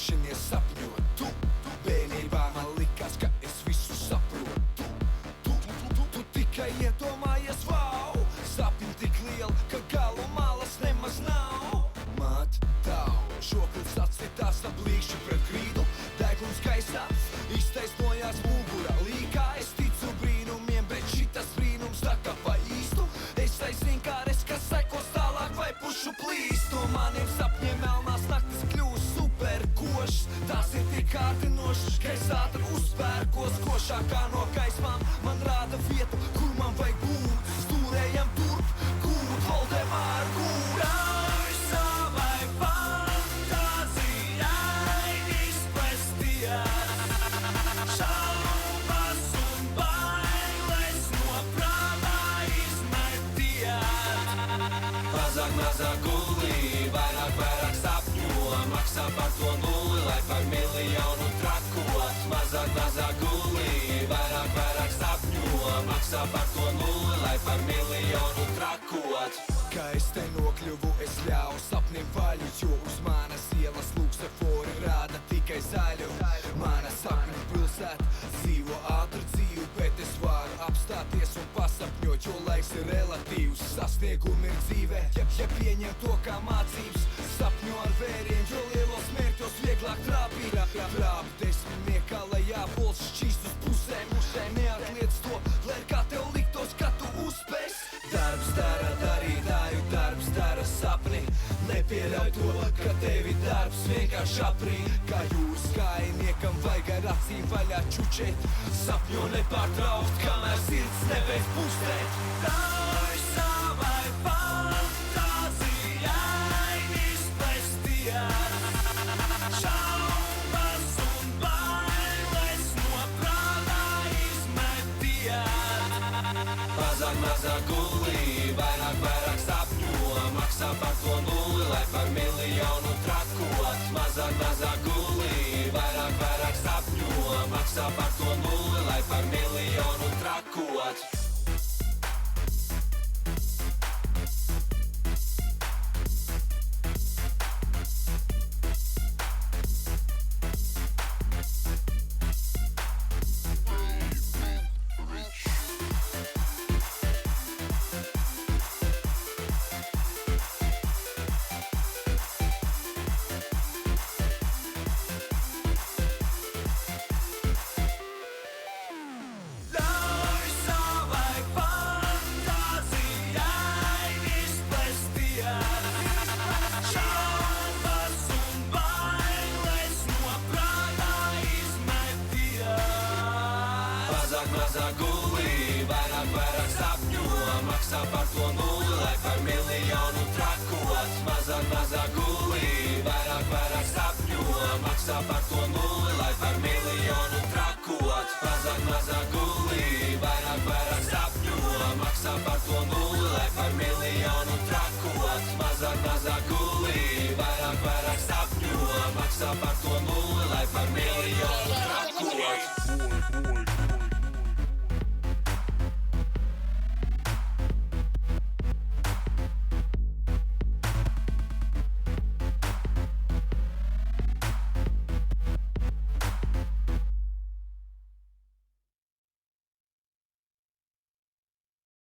drošinies sapņot. Tu bērnībā man likās, ka es visu saprotu. Tu tikai iedomājies, wow, sapņi tik lieli, ka galu malas nemaz nav. Mat tavu šoklis atcitās ap līkšķi pret grīdu. Deglums gaisā iztaisnojās mugura līkā. Es ticu brīnumiem, bet šitas brīnums tā kā pa īstu. Es aizinu kāres, kas sekos tālāk vai pušu plīst. No maniem sapņiem melnās naktis kļūst super košs. Tās ir tik kārdinošas, ka es ātri uzpērkos. Košākā no gaismām man rāda vietu, kur man vajag būt. Stūrējam turp, gūt Voldemāru gūrā. Mazāk gulī, vairāk sapņo. Maksā par to nulli, lai par miljonu trakot. Mazāk gulī, vairāk sapņo. Maksā par to nulli, lai par miljonu trakot. Kā es te nokļuvu, es ļauju sapnim vaļu, jo uz manas ielas luksefori rāda tikai zaļu. Mana sapņu pilsēta dzīvo ātru dzīvi, bet es varu apstāties un pasapņot, jo laiks ir relatīvs. Sasniegumi ir dzīvē, ja pieņem to kā mācības. Sapņo ar vēriem, jo lielos mērķos vieglāk trāpīt. Trāp desmitniekā, lai jābols šķīst uz pusēm. Neatliec to, lai kā tev liktos, ka tu uzspēs. Darbs dara darītāju, darbs dara sapni. Nepieļauj to, ka tevi darbs vienkārši aprīn. Kā jūras kājniekam vajag ar acīm vaļā čučēt. Sapņo nepārtraukt, kamēr sirds nebeidz pustēt. Ļauj savai fantāzijai izplesties. Šaubas un bailes no prātā izmeties. Mazāk gulī, vairāk sapņo. Maksā par to nulli, lai par miljonu trakot. Mazāk gulī, vairāk sapņo. Maksā par to nulli, lai par miljonu trakot. Mazāk gulī, vairāk sapņo. Maksā par to nulli, lai par miljonu trakot. Mazāk gulī, vairāk sapņo. Maksā par to nulli, lai par miljonu trakot.